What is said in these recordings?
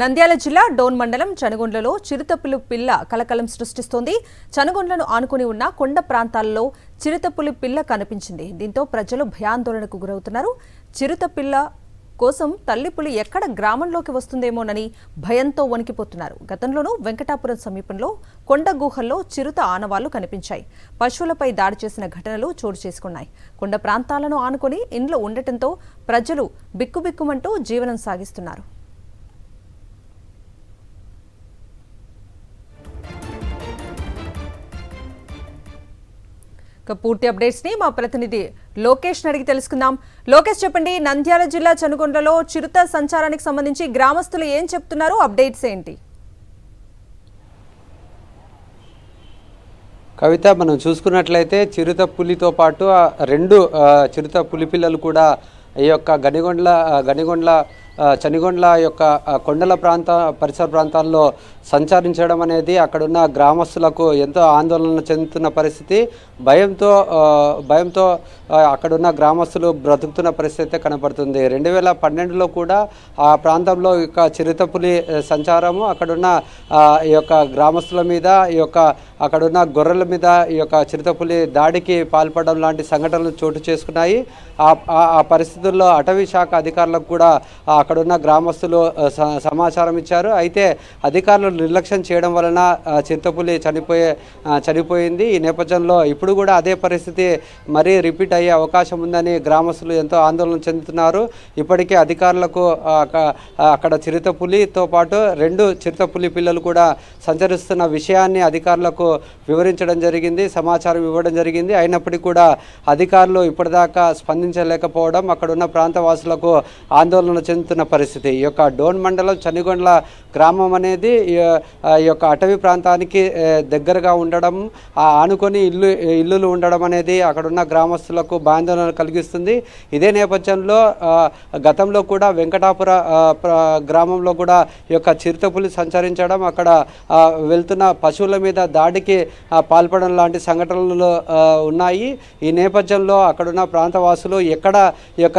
నంద్యాల జిల్లా డోన్ మండలం చనుగొండ్లలో చిరుతపులి పిల్ల కలకలం సృష్టిస్తోంది. చనుగొండ్లను ఆనుకుని ఉన్న కొండ ప్రాంతాల్లో చిరుతపులి పిల్ల కనిపించింది. దీంతో ప్రజలు భయాందోళనకు గురవుతున్నారు. చిరుతపిల్ల కోసం తల్లిపులి ఎక్కడ గ్రామంలోకి వస్తుందేమోనని భయంతో వణికిపోతున్నారు. గతంలోనూ వెంకటాపురం సమీపంలో కొండ గుహల్లో చిరుత ఆనవాళ్లు కనిపించాయి. పశువులపై దాడి చేసిన ఘటనలు చోటు చేసుకున్నాయి. కొండ ప్రాంతాలను ఆనుకుని ఇండ్లు ఉండటంతో ప్రజలు బిక్కుబిక్కుమంటూ జీవనం సాగిస్తున్నారు. పూర్తి అప్డేట్స్ ని మా ప్రతినిధి లోకేష్ అడిగి తెలుసుకుందాం. లోకేష్, చెప్పండి, నంద్యాల జిల్లా చనుగొండలో చిరుత సంచారానికి సంబంధించి గ్రామస్తులు ఏం చెప్తున్నారు, అప్డేట్స్ ఏంటి? కవిత, మనం చూసుకున్నట్లయితే చిరుత పులితో పాటు రెండు చిరుత పులి పిల్లలు కూడా ఈ యొక్క చనిగొండ్ల యొక్క కొండల పరిసర ప్రాంతాల్లో సంచరించడం అనేది అక్కడున్న గ్రామస్తులకు ఎంతో ఆందోళన చెందుతున్న పరిస్థితి. భయంతో అక్కడున్న గ్రామస్తులు బ్రతుకుతున్న పరిస్థితి కనపడుతుంది. 2012లో కూడా ఆ ప్రాంతంలో ఈ యొక్క చిరుతపులి సంచారము అక్కడున్న ఈ యొక్క గ్రామస్తుల మీద, ఈ యొక్క అక్కడున్న గొర్రెల మీద ఈ యొక్క చిరుతపులి దాడికి పాల్పడడం లాంటి సంఘటనలు చోటు చేసుకున్నాయి. ఆ పరిస్థితుల్లో అటవీ శాఖ అధికారులకు కూడా అక్కడున్న గ్రామస్తులు సమాచారం ఇచ్చారు. అయితే అధికారులు నిర్లక్ష్యం చేయడం వలన చిరుతపులి చనిపోయింది. ఈ నేపథ్యంలో ఇప్పుడు కూడా అదే పరిస్థితి మరీ రిపీట్ అయ్యే అవకాశం ఉందని గ్రామస్తులు ఎంతో ఆందోళన చెందుతున్నారు. ఇప్పటికే అధికారులకు అక్కడ చిరుతపులితో పాటు రెండు చిరుతపులి పిల్లలు కూడా సంచరిస్తున్న విషయాన్ని అధికారులకు వివరించడం జరిగింది, సమాచారం ఇవ్వడం జరిగింది. అయినప్పటికీ కూడా అధికారులు ఇప్పటిదాకా స్పందించలేకపోవడం అక్కడున్న ప్రాంతవాసులకు ఆందోళన చెందుతున్న పరిస్థితి. ఈ యొక్క డోన్ మండలం చనిగొండ్ల గ్రామం అనేది ఈ యొక్క అటవీ ప్రాంతానికి దగ్గరగా ఉండడం, ఆనుకొని ఇల్లులు ఉండడం అనేది అక్కడున్న గ్రామస్తులకు భయాందోళన కలిగిస్తుంది. ఇదే నేపథ్యంలో గతంలో కూడా వెంకటాపుర గ్రామంలో కూడా ఈ యొక్క చిరుతపులి సంచరించడం, అక్కడ వెళ్తున్న పశువుల మీద దాడికి పాల్పడడం లాంటి సంఘటనలు ఉన్నాయి. ఈ నేపథ్యంలో అక్కడున్న ప్రాంతవాసులు ఎక్కడ ఈ యొక్క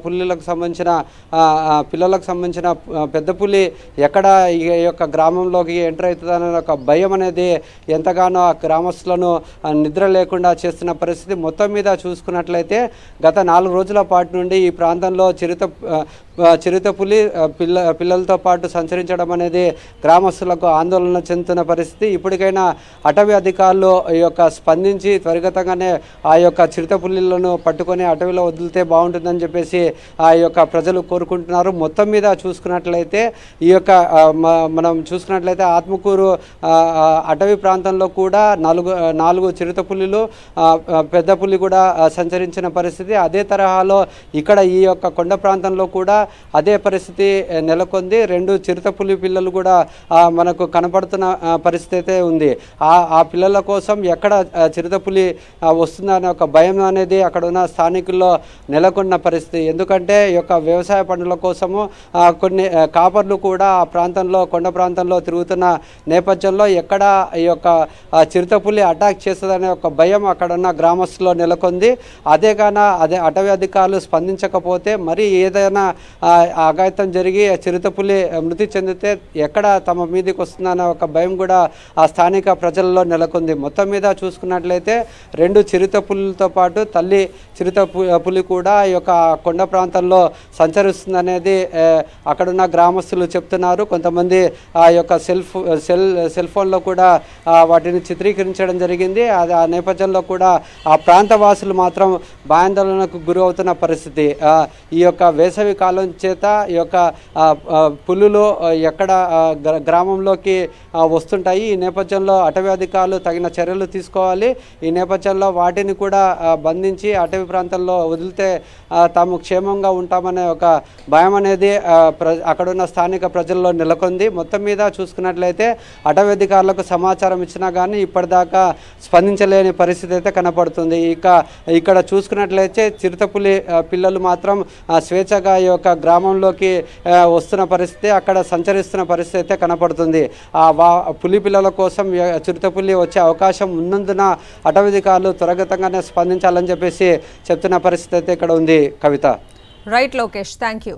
పులులకు సంబంధించిన పిల్లలకు సంబంధించిన పెద్ద పులి ఎక్కడ ఈ యొక్క గ్రామంలోకి ఎంటర్ అవుతుందనే ఒక భయం అనేది ఎంతగానో ఆ గ్రామస్తులను నిద్ర లేకుండా చేస్తున్న పరిస్థితి. మొత్తం మీద చూసుకున్నట్లయితే గత 4 రోజుల పాటు నుండి ఈ ప్రాంతంలో చిరుతపులి పిల్లలతో పాటు సంచరించడం అనేది గ్రామస్తులకు ఆందోళన చెందుతున్న పరిస్థితి. ఇప్పటికైనా అటవీ అధికారులు ఈ యొక్క స్పందించి త్వరితగతిగానే ఆ యొక్క చిరుతపులిలను పట్టుకొని అటవీలో వదిలితే బాగుంటుందని చెప్పేసి ఆ యొక్క ప్రజలు కోరుకుంటున్నారు. మొత్తం మీద చూసుకున్నట్లయితే ఈ యొక్క మనం చూసుకున్నట్లయితే ఆత్మకూరు అటవీ ప్రాంతంలో కూడా 4 చిరుతపులిలు, పెద్ద పులి కూడా సంచరించిన పరిస్థితి. అదే తరహాలో ఇక్కడ ఈ యొక్క కొండ ప్రాంతంలో కూడా అదే పరిస్థితి నెలకొంది. 2 చిరుతపులి పిల్లలు కూడా మనకు కనపడుతున్న పరిస్థితి అయితే ఉంది. ఆ పిల్లల కోసం ఎక్కడ చిరుతపులి వస్తుందనే ఒక భయం అనేది అక్కడ ఉన్న స్థానికుల్లో నెలకొన్న పరిస్థితి. ఎందుకంటే ఈ యొక్క వ్యవసాయ పనుల కోసము కొన్ని కాపర్లు కూడా ఆ ప్రాంతంలో కొండ ప్రాంతంలో తిరుగుతున్న నేపథ్యంలో ఎక్కడ ఈ యొక్క చిరుతపులి అటాక్ చేస్తుందనే ఒక భయం అక్కడ ఉన్న గ్రామస్తుల్లో నెలకొంది. అదే అటవీ అధికారులు స్పందించకపోతే మరి ఏదైనా ఆఘాతం జరిగి చిరుతపులి మృతి చెందితే ఎక్కడ తమ మీదకి వస్తుందన్న ఒక భయం కూడా ఆ స్థానిక ప్రజల్లో నెలకొంది. మొత్తం మీద చూసుకున్నట్లయితే 2 చిరుతపులితో పాటు తల్లి చిరుతపులి కూడా ఈ యొక్క కొండ ప్రాంతాల్లో సంచరిస్తుందనేది అక్కడున్న గ్రామస్తులు చెప్తున్నారు. కొంతమంది ఆ యొక్క సెల్ ఫోన్లో కూడా వాటిని చిత్రీకరించడం జరిగింది. ఆ నేపథ్యంలో కూడా ఆ ప్రాంతవాసులు మాత్రం భయాందోళనకు గురవుతున్న పరిస్థితి. ఈ యొక్క వేసవి కాలం చేత ఈ యొక్క పులులు ఎక్కడ గ్రామంలోకి వస్తుంటాయి. ఈ నేపథ్యంలో అటవీ అధికారులు తగిన చర్యలు తీసుకోవాలి. ఈ నేపథ్యంలో వాటిని కూడా బంధించి అటవీ ప్రాంతాల్లో వదిలితే తాము క్షేమంగా ఉంటామనే ఒక భయం అనేది అక్కడున్న స్థానిక ప్రజల్లో నెలకొంది. మొత్తం మీద చూసుకున్నట్లయితే అటవీ అధికారులకు సమాచారం ఇచ్చినా కానీ ఇప్పటిదాకా స్పందించలేని పరిస్థితి అయితే కనపడుతుంది. ఇక్కడ చూసుకున్నట్లయితే చిరుతపులి పిల్లలు మాత్రం స్వేచ్ఛగా ఈ యొక్క గ్రామంలోకి వస్తున్న పరిస్థితి, అక్కడ సంచరిస్తున్న పరిస్థితి అయితే కనపడుతుంది. పులి పిల్లల కోసం చిరుతపులి వచ్చే అవకాశం ఉన్నందున అటవీధికారులు త్వరగతంగానే స్పందించాలని చెప్పేసి చెప్తున్న పరిస్థితి అయితే ఇక్కడ ఉంది. Kavitha. Right Lokesh, thank you.